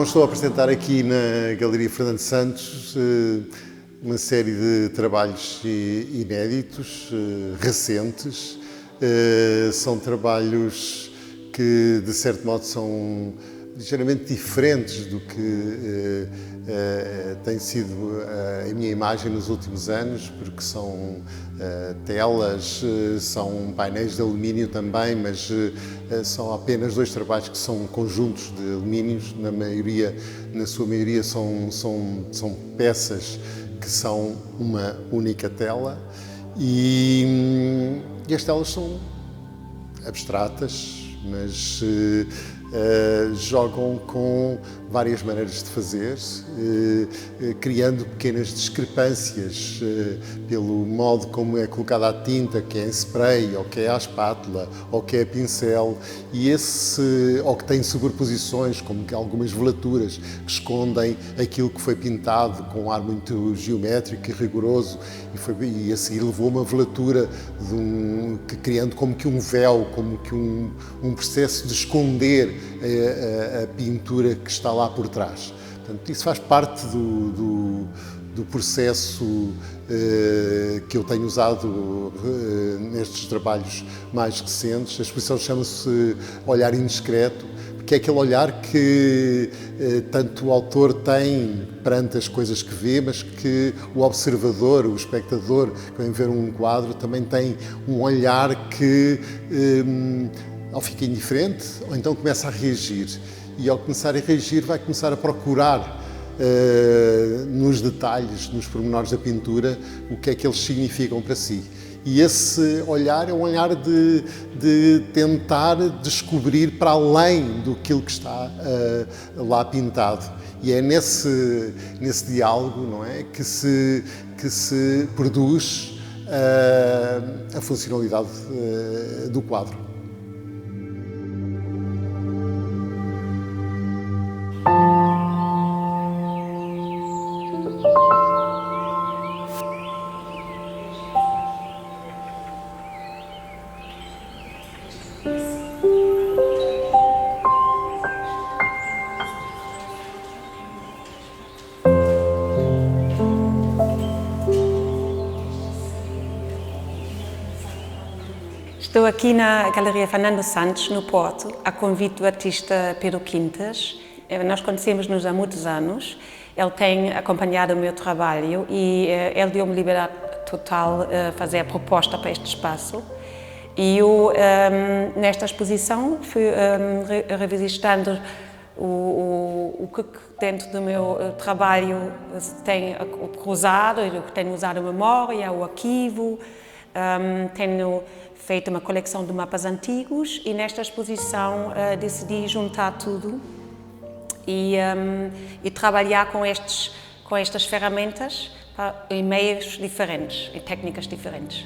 Bom, estou a apresentar aqui na Galeria Fernando Santos uma série de trabalhos inéditos, recentes. São trabalhos que, de certo modo, são ligeiramente diferentes do que tem sido a minha imagem nos últimos anos, porque são telas, são painéis de alumínio também, mas são apenas dois trabalhos que são conjuntos de alumínios, na sua maioria são peças que são uma única tela e as telas são abstratas, mas jogam com várias maneiras de fazer, criando pequenas discrepâncias pelo modo como é colocada a tinta, que é em spray, ou que é à espátula, ou que é a pincel, ou que tem sobreposições, como que algumas velaturas que escondem aquilo que foi pintado com um ar muito geométrico e rigoroso, e a seguir levou uma velatura criando como que um véu, como que um processo de esconder a pintura que está lá por trás. Portanto, isso faz parte do processo que eu tenho usado nestes trabalhos mais recentes. A exposição chama-se Olhar Indiscreto, porque é aquele olhar que tanto o autor tem perante as coisas que vê, mas que o observador, o espectador, que vem ver um quadro, também tem um olhar que ou fica indiferente, ou então começa a reagir. E ao começar a reagir, vai começar a procurar nos detalhes, nos pormenores da pintura, o que é que eles significam para si. E esse olhar é um olhar de tentar descobrir para além do que está lá pintado. E é nesse diálogo, não é, que se produz a funcionalidade do quadro. Estou aqui na Galeria Fernando Santos, no Porto, a convite do artista Pedro Quintas. Nós conhecemos-nos há muitos anos. Ele tem acompanhado o meu trabalho e ele deu-me liberdade total a fazer a proposta para este espaço. E eu, nesta exposição, fui revisitando o que dentro do meu trabalho tem cruzado, o que tenho usado a memória, o arquivo. Tenho feito uma coleção de mapas antigos e nesta exposição decidi juntar tudo e trabalhar com estas ferramentas em meios diferentes, em técnicas diferentes.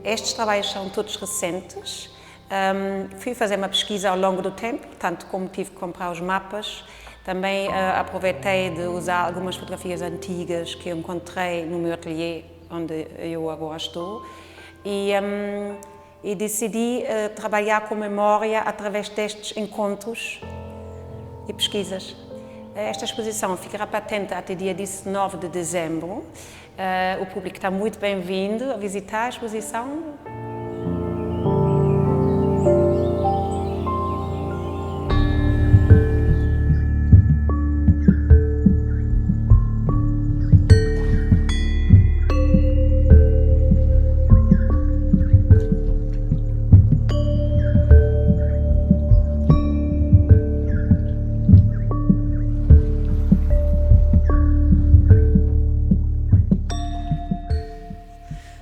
Estes trabalhos são todos recentes. Fui fazer uma pesquisa ao longo do tempo, tanto como tive que comprar os mapas. Também aproveitei de usar algumas fotografias antigas que eu encontrei no meu ateliê, onde eu agora estou, e decidi trabalhar com memória através destes encontros e pesquisas. Esta exposição ficará patente até dia 19 de dezembro. O público está muito bem-vindo a visitar a exposição.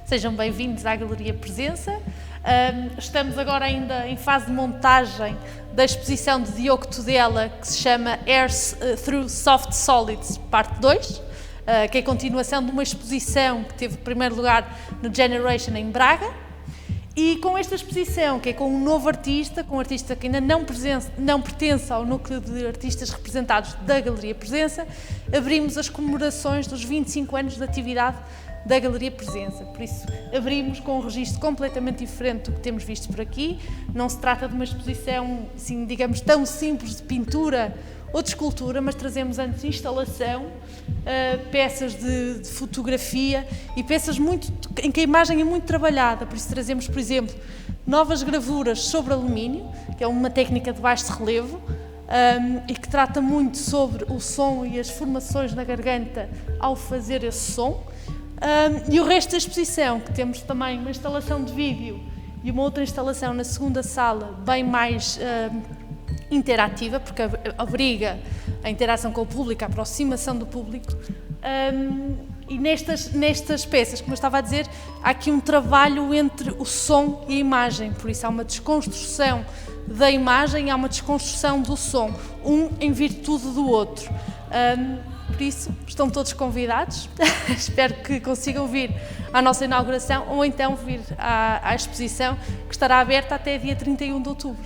Sejam bem-vindos à Galeria Presença. Estamos agora ainda em fase de montagem da exposição de Diogo Tudela, que se chama Airs Through Soft Solids, parte 2, que é a continuação de uma exposição que teve primeiro lugar no Generation em Braga. E com esta exposição, que é com um novo artista, com um artista que ainda não pertence ao núcleo de artistas representados da Galeria Presença, abrimos as comemorações dos 25 anos de atividade da Galeria Presença. Por isso, abrimos com um registro completamente diferente do que temos visto por aqui. Não se trata de uma exposição, assim, digamos, tão simples de pintura ou de escultura, mas trazemos antes instalação, peças de fotografia e peças em que a imagem é muito trabalhada. Por isso trazemos, por exemplo, novas gravuras sobre alumínio, que é uma técnica de baixo relevo, e que trata muito sobre o som e as formações na garganta ao fazer esse som. E o resto da exposição, que temos também uma instalação de vídeo e uma outra instalação na segunda sala, bem mais interativa, porque obriga a interação com o público, a aproximação do público. E nestas peças, como eu estava a dizer, há aqui um trabalho entre o som e a imagem, por isso há uma desconstrução da imagem, há uma desconstrução do som, um em virtude do outro. Por isso, estão todos convidados, espero que consigam vir à nossa inauguração ou então vir à exposição, que estará aberta até dia 31 de outubro.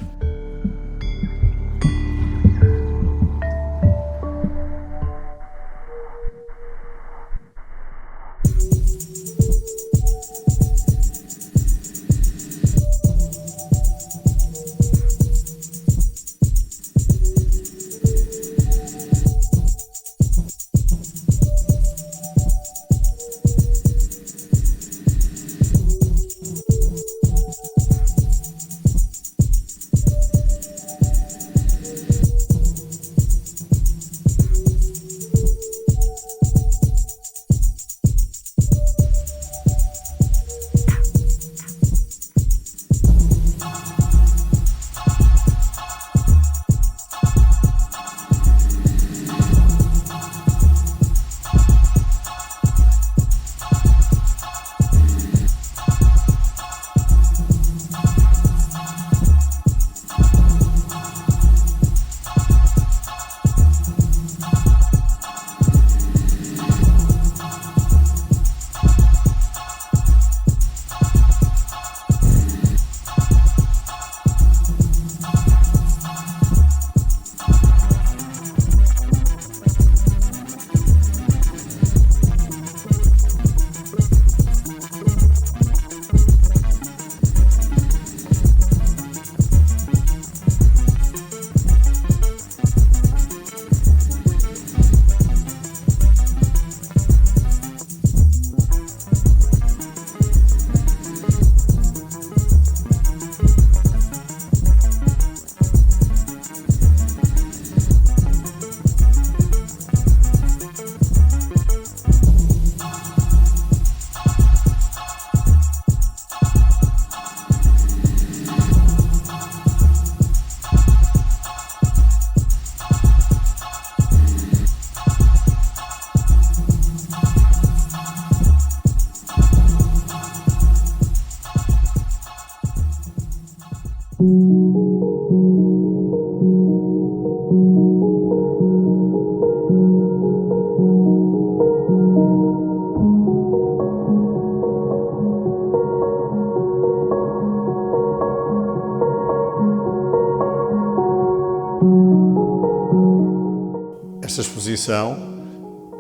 Esta exposição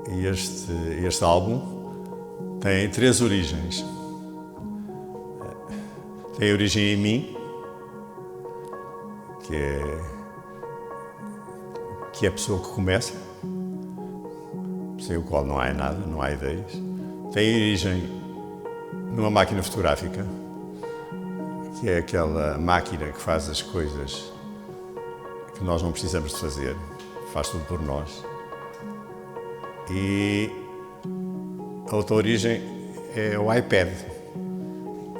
e este álbum têm 3 origens. Tem origem em mim, que é a pessoa que começa, sem o qual não há nada, não há ideias. Tem origem numa máquina fotográfica, que é aquela máquina que faz as coisas que nós não precisamos de fazer, faz tudo por nós. E a outra origem é o iPad,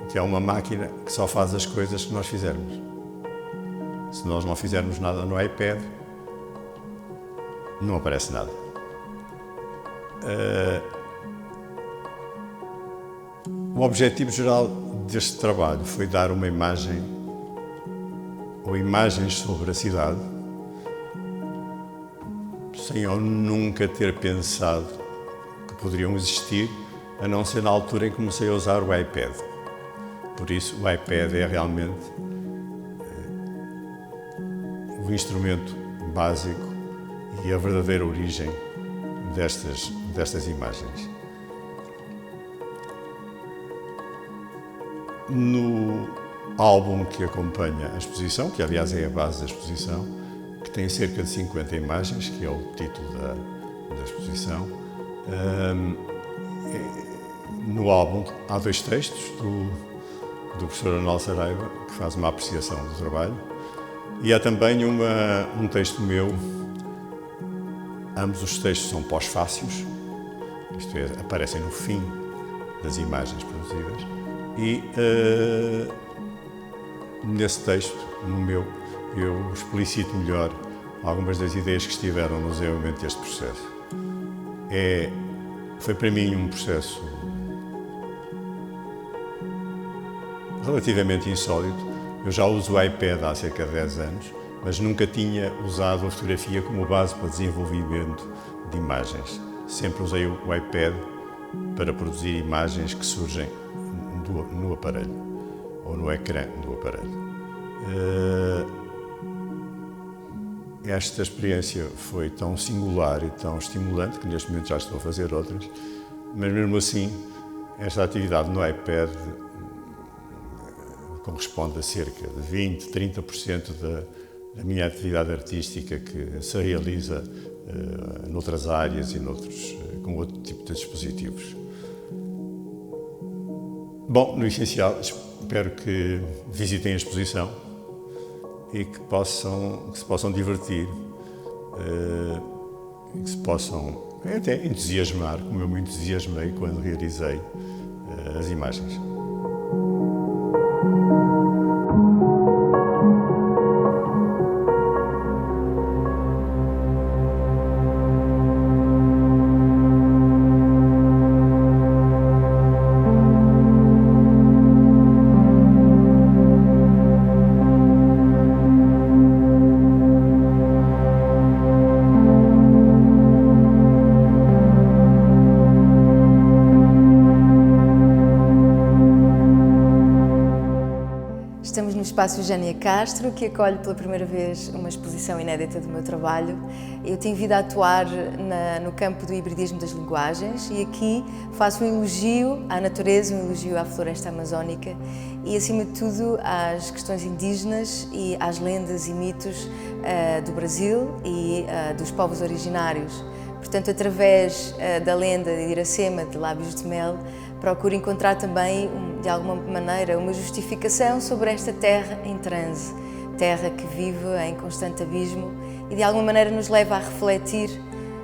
que é uma máquina que só faz as coisas que nós fizermos. Se nós não fizermos nada no iPad, não aparece nada. O objetivo geral deste trabalho foi dar uma imagem ou imagens sobre a cidade, sem eu nunca ter pensado que poderiam existir, a não ser na altura em que comecei a usar o iPad. Por isso, o iPad é realmente o instrumento básico e a verdadeira origem destas imagens. No álbum que acompanha a exposição, que aliás é a base da exposição, que tem cerca de 50 imagens, que é o título da exposição. No álbum há 2 textos do professor Arnaldo Saraiva, que faz uma apreciação do trabalho, e há também um texto meu. Ambos os textos são pós-fácios, isto é, aparecem no fim das imagens produzidas, e nesse texto, no meu, eu explicito melhor algumas das ideias que estiveram no desenvolvimento deste processo. Foi para mim um processo relativamente insólito. Eu já uso o iPad há cerca de 10 anos, mas nunca tinha usado a fotografia como base para desenvolvimento de imagens. Sempre usei o iPad para produzir imagens que surgem no aparelho, ou no ecrã do aparelho. Esta experiência foi tão singular e tão estimulante que neste momento já estou a fazer outras, mas mesmo assim, esta atividade no iPad corresponde a cerca de 20, 30% da minha atividade artística, que se realiza noutras áreas e com outro tipo de dispositivos. Bom, no essencial, espero que visitem a exposição e que se possam divertir, e que se possam até entusiasmar, como eu me entusiasmei quando realizei as imagens. Estamos no Espaço Eugénia Castro, que acolhe pela primeira vez uma exposição inédita do meu trabalho. Eu tenho vindo a atuar no campo do hibridismo das linguagens e aqui faço um elogio à natureza, um elogio à floresta amazónica e, acima de tudo, às questões indígenas e às lendas e mitos do Brasil e dos povos originários. Portanto, através da lenda de Iracema, de Lábios de Mel, procuro encontrar também, de alguma maneira, uma justificação sobre esta terra em transe, terra que vive em constante abismo e de alguma maneira nos leva a refletir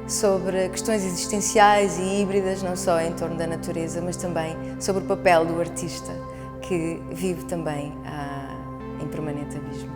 sobre questões existenciais e híbridas, não só em torno da natureza, mas também sobre o papel do artista, que vive também em permanente abismo.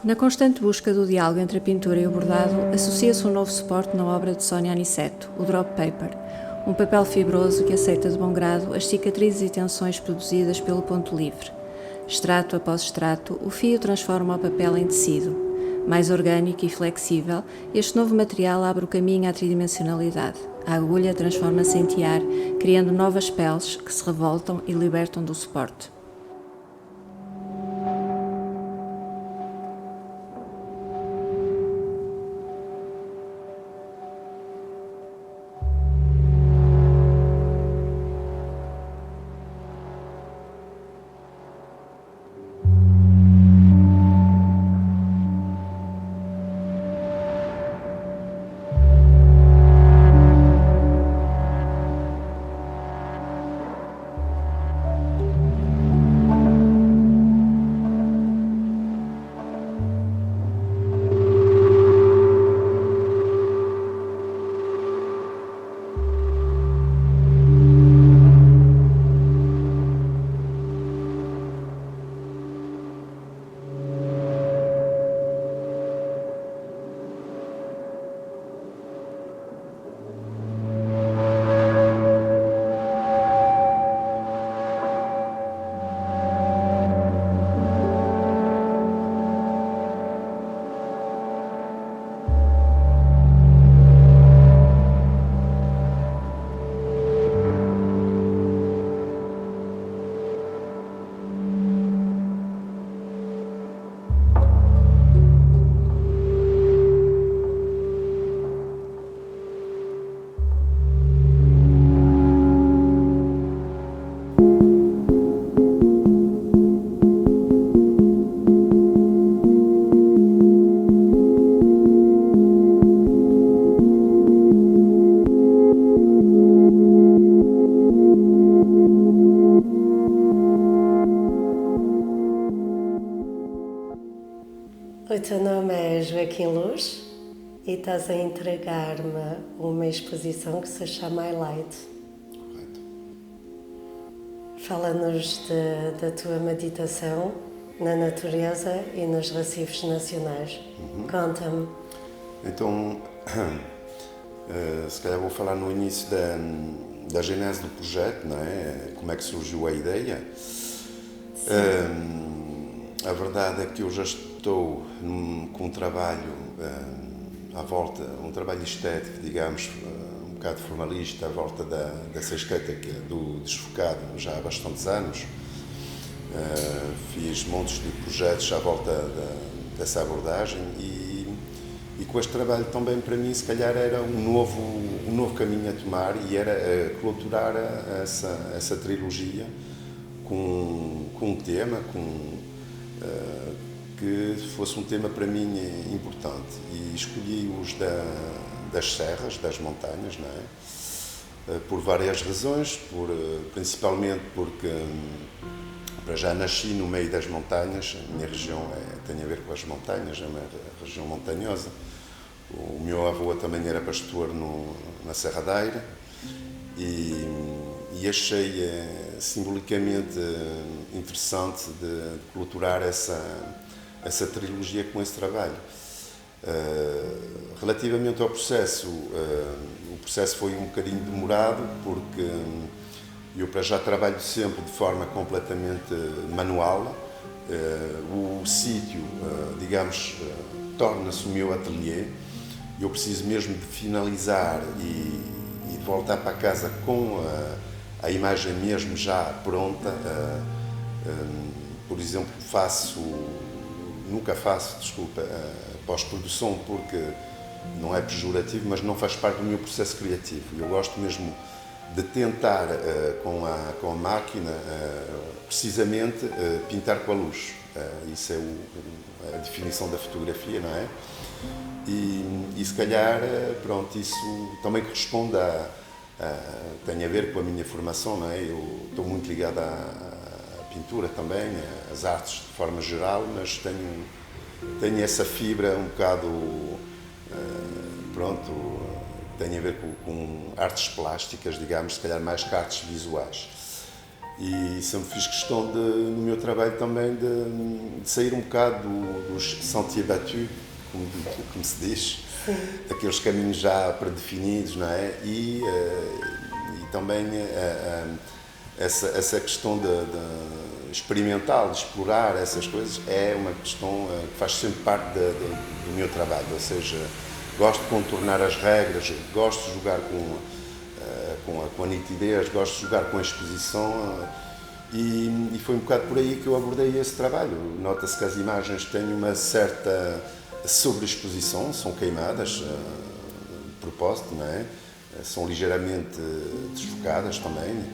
Na constante busca do diálogo entre a pintura e o bordado, associa-se um novo suporte na obra de Sónia Aniceto, o drop paper, um papel fibroso que aceita de bom grado as cicatrizes e tensões produzidas pelo ponto livre. Extrato após extrato, o fio transforma o papel em tecido. Mais orgânico e flexível, este novo material abre o caminho à tridimensionalidade. A agulha transforma-se em tiar, criando novas peles que se revoltam e libertam do suporte. O teu nome é Joaquim Luz e estás a entregar-me uma exposição que se chama Highlight. Correto. Fala-nos da tua meditação na natureza e nos recifes nacionais. Conta-me. Então, se calhar vou falar no início da genese do projeto, não é? Como é que surgiu a ideia. A verdade é que eu já estou com um trabalho à volta, um trabalho estético, digamos, um bocado formalista, à volta dessa estética do desfocado já há bastantes anos. Fiz montes de projetos à volta dessa abordagem e com este trabalho também para mim se calhar era um novo caminho a tomar e era clôturar essa trilogia com um tema, que fosse um tema para mim importante e escolhi os das serras, das montanhas, não é? Por várias razões, principalmente porque para já nasci no meio das montanhas, a minha região tem a ver com as montanhas, é uma região montanhosa. O meu avô também era pastor na Serra da Eira e achei simbolicamente interessante de clôturar essa trilogia com esse trabalho. Relativamente ao processo, o processo foi um bocadinho demorado porque eu para já trabalho sempre de forma completamente manual. O sítio, digamos, torna-se o meu ateliê. Eu preciso mesmo de finalizar e de voltar para casa com a imagem mesmo já pronta. Por exemplo, nunca faço pós-produção porque não é pejorativo, mas não faz parte do meu processo criativo. Eu gosto mesmo de tentar com a máquina precisamente pintar com a luz. Isso é a definição da fotografia, não é? E se calhar, pronto, isso também corresponde tem a ver com a minha formação, não é? Eu estou muito ligado à pintura também, às artes de forma geral, mas tenho essa fibra um bocado, pronto, tem a ver com artes plásticas, digamos, se calhar mais que artes visuais. E sempre fiz questão, no meu trabalho também, de sair um bocado dos sentiers battus, como se diz, daqueles caminhos já predefinidos, não é? E também essa questão experimental, de explorar essas coisas, é uma questão que faz sempre parte do meu trabalho, ou seja, gosto de contornar as regras, gosto de jogar com a nitidez, gosto de jogar com a exposição e foi um bocado por aí que eu abordei esse trabalho. Nota-se que as imagens têm uma certa sobreexposição, são queimadas de propósito, não é? São ligeiramente desfocadas também.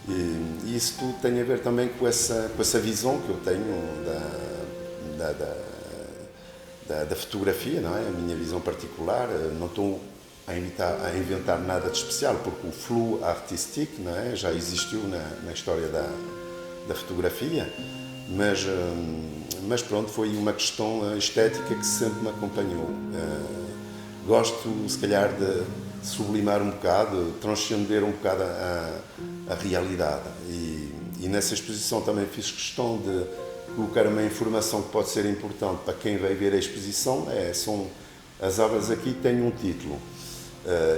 E isso tudo tem a ver também com essa visão que eu tenho da fotografia, não é? A minha visão particular. Não estou a inventar nada de especial, porque o flou artístico, não é? Já existiu na história da fotografia, mas pronto, foi uma questão estética que sempre me acompanhou. Gosto, se calhar, de sublimar um bocado, transcender um bocado a realidade. E nessa exposição também fiz questão de colocar uma informação que pode ser importante para quem vai ver a exposição. São as obras aqui têm um título.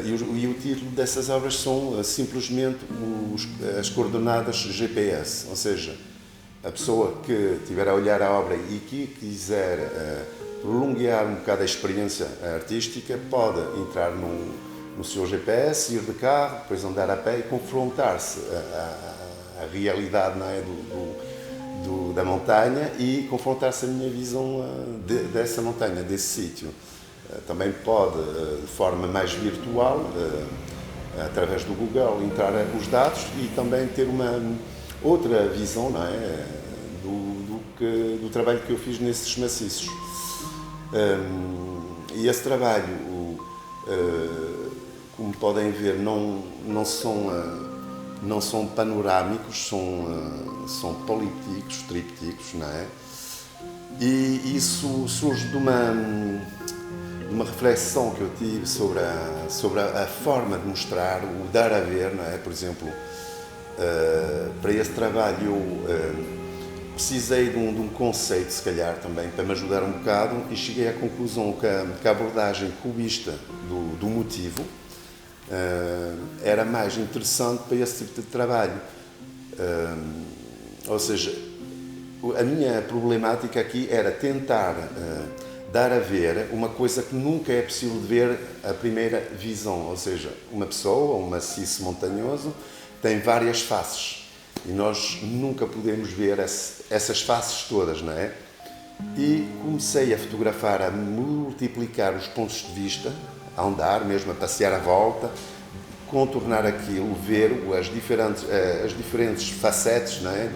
E o título dessas obras são simplesmente as coordenadas GPS, ou seja, a pessoa que estiver a olhar a obra e que quiser prolongar um bocado a experiência artística pode entrar no seu GPS, ir de carro, depois andar a pé e confrontar-se à realidade, não é, da montanha e confrontar-se à minha visão dessa montanha, desse sítio. Também pode, de forma mais virtual, através do Google, entrar os dados e também ter uma outra visão, não é, do trabalho que eu fiz nesses maciços. E esse trabalho, como podem ver, não são panorâmicos, são polípticos, trípticos, não é? E isso surge de uma reflexão que eu tive sobre a forma de mostrar, o dar a ver, não é? Por exemplo, para esse trabalho eu precisei de um conceito, se calhar, também, para me ajudar um bocado e cheguei à conclusão que a abordagem cubista do motivo era mais interessante para esse tipo de trabalho. Ou seja, a minha problemática aqui era tentar dar a ver uma coisa que nunca é possível de ver à primeira visão, ou seja, uma pessoa, um maciço montanhoso, tem várias faces e nós nunca podemos ver essas faces todas, não é? E comecei a fotografar, a multiplicar os pontos de vista, a andar mesmo, a passear à volta, contornar aquilo, ver as diferentes facetes, não é?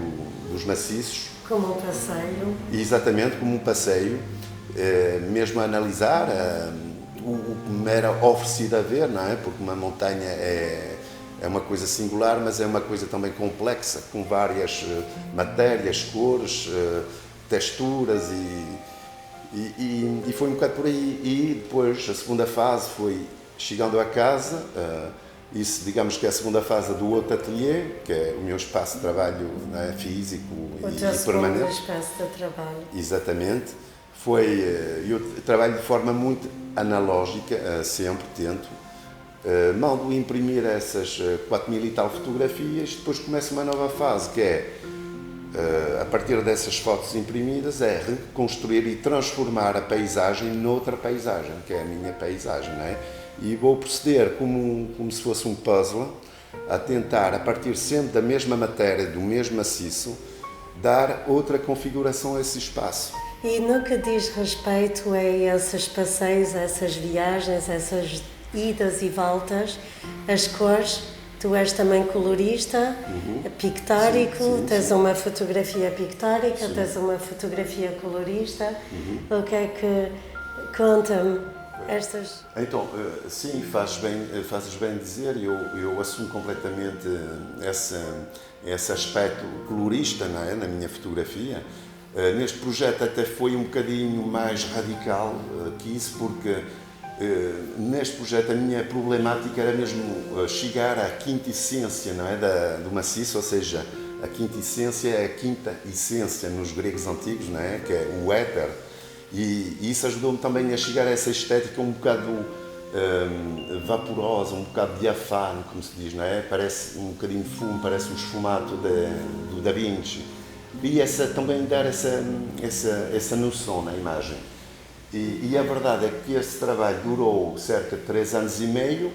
Dos maciços. Como um passeio. Exatamente, como um passeio. Mesmo a analisar o que me era oferecido a ver, não é? Porque uma montanha é uma coisa singular, mas é uma coisa também complexa, com várias matérias, cores, texturas e foi um bocado por aí. E depois a segunda fase foi chegando a casa, isso digamos que é a segunda fase do outro ateliê, que é o meu espaço de trabalho, não é? Físico e permanente. O espaço de trabalho. Exatamente. Eu trabalho de forma muito analógica, sempre tento. Mando imprimir essas 4.000 e tal fotografias, depois começa uma nova fase, que é, a partir dessas fotos imprimidas, é reconstruir e transformar a paisagem noutra paisagem, que é a minha paisagem, não é? E vou proceder como se fosse um puzzle, a tentar, a partir sempre da mesma matéria, do mesmo maciço, dar outra configuração a esse espaço. E no que diz respeito a esses passeios, essas viagens, essas idas e voltas, as cores, tu és também colorista, pictórico, sim, tens uma fotografia pictórica, sim, tens uma fotografia colorista. O que é que conta-me estas... Então, sim, fazes bem dizer, eu assumo completamente esse aspecto colorista, não é, na minha fotografia. Neste projeto até foi um bocadinho mais radical que isso, porque neste projeto a minha problemática era mesmo chegar à quinta essência, não é, do maciço, ou seja, a quinta essência é a quinta essência nos gregos antigos, não é, que é o éter, e isso ajudou-me também a chegar a essa estética um bocado vaporosa, um bocado diafane, como se diz, não é? Parece um bocadinho de fumo, parece o esfumato do Da Vinci. e também dar essa noção na imagem. E a verdade é que esse trabalho durou cerca de 3 anos e meio,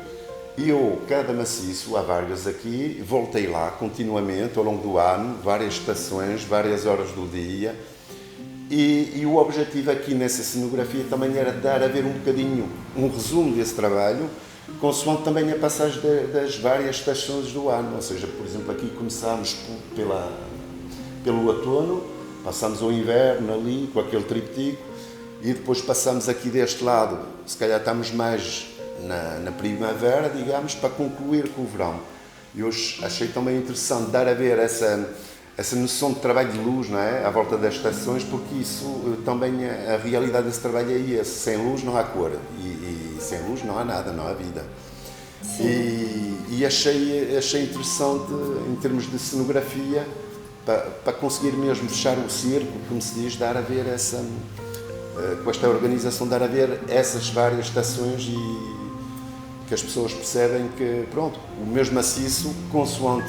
e eu, cada maciço, há vários aqui, voltei lá continuamente ao longo do ano, várias estações, várias horas do dia, e o objetivo aqui nessa cenografia também era dar a ver um bocadinho, um resumo desse trabalho, consoante também a passagem das várias estações do ano. Ou seja, por exemplo, aqui começámos pelo outono, passámos ao inverno ali, com aquele triptico, e depois passamos aqui deste lado, se calhar estamos mais na primavera, digamos, para concluir com o verão. E hoje achei também interessante dar a ver essa noção de trabalho de luz, não é? À volta das estações, porque isso também, a realidade desse trabalho é esse. Sem luz não há cor, e sem luz não há nada, não há vida. E achei interessante, em termos de cenografia, para conseguir mesmo fechar o cerco, como se diz, dar a ver com esta organização, dar a ver essas várias estações, e que as pessoas percebem que, pronto, o mesmo maciço, consoante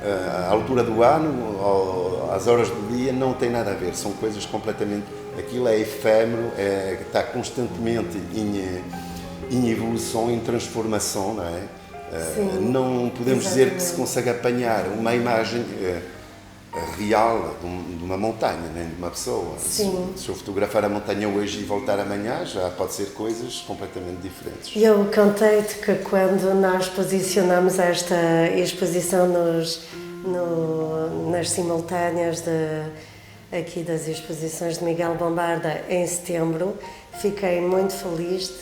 a altura do ano, ou as horas do dia, não tem nada a ver, são coisas completamente, aquilo é efêmero, está constantemente em evolução, em transformação, não é? Sim, não podemos dizer que se consegue apanhar uma imagem real de uma montanha, nem de uma pessoa. Sim. Se eu fotografar a montanha hoje e voltar amanhã, já pode ser coisas completamente diferentes. E eu contei-te que quando nós posicionamos esta exposição nas simultâneas aqui das exposições de Miguel Bombarda em setembro, fiquei muito feliz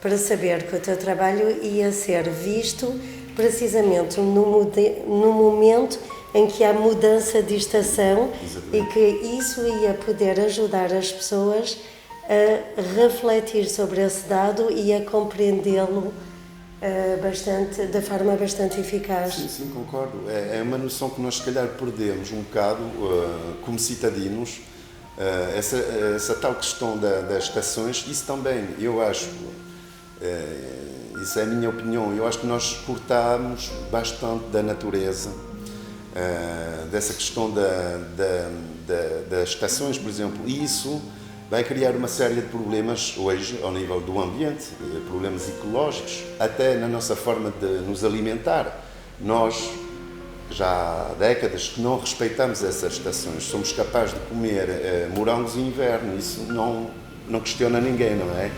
para saber que o teu trabalho ia ser visto precisamente no momento em que há mudança de estação. Exatamente. E que isso ia poder ajudar as pessoas a refletir sobre esse dado e a compreendê-lo de forma bastante eficaz. Sim, concordo. É uma noção que nós, se calhar, perdemos um bocado como cidadinos, essa tal questão das estações. Isso também, eu acho, isso é a minha opinião, eu acho que nós cortámos bastante da natureza, dessa questão das estações, por exemplo, e isso vai criar uma série de problemas hoje ao nível do ambiente, problemas ecológicos, até na nossa forma de nos alimentar. Nós já há décadas que não respeitamos essas estações, somos capazes de comer morangos em inverno, isso não questiona ninguém, não é?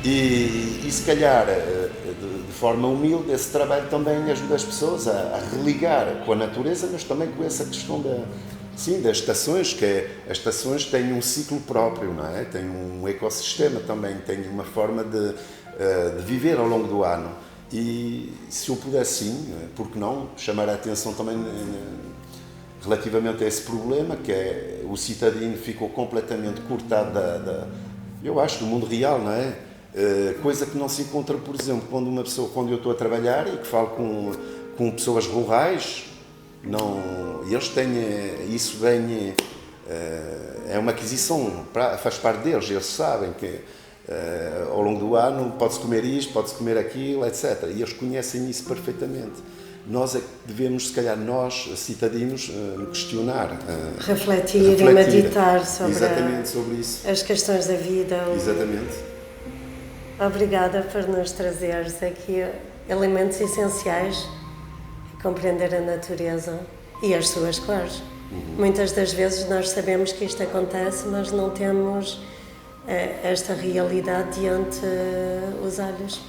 E se calhar, de forma humilde, esse trabalho também ajuda as pessoas a religar com a natureza, mas também com essa questão das estações, que as estações têm um ciclo próprio, não é? Têm um ecossistema também, têm uma forma de viver ao longo do ano. E se eu pudesse, sim, por que não, chamar a atenção também relativamente a esse problema, que é o cidadino ficou completamente cortado eu acho, do mundo real, não é? Coisa que não se encontra, por exemplo, quando eu estou a trabalhar e que falo com pessoas rurais, eles têm isso bem, é uma aquisição, faz parte deles, eles sabem que ao longo do ano pode-se comer isto, pode-se comer aquilo, etc. E eles conhecem isso perfeitamente. Nós é que devemos, se calhar, nós, cidadinos, questionar, refletir e meditar sobre isso. As questões da vida. Exatamente. Obrigada por nos trazeres aqui elementos essenciais e compreender a natureza e as suas cores. Muitas das vezes nós sabemos que isto acontece, mas não temos esta realidade diante os olhos.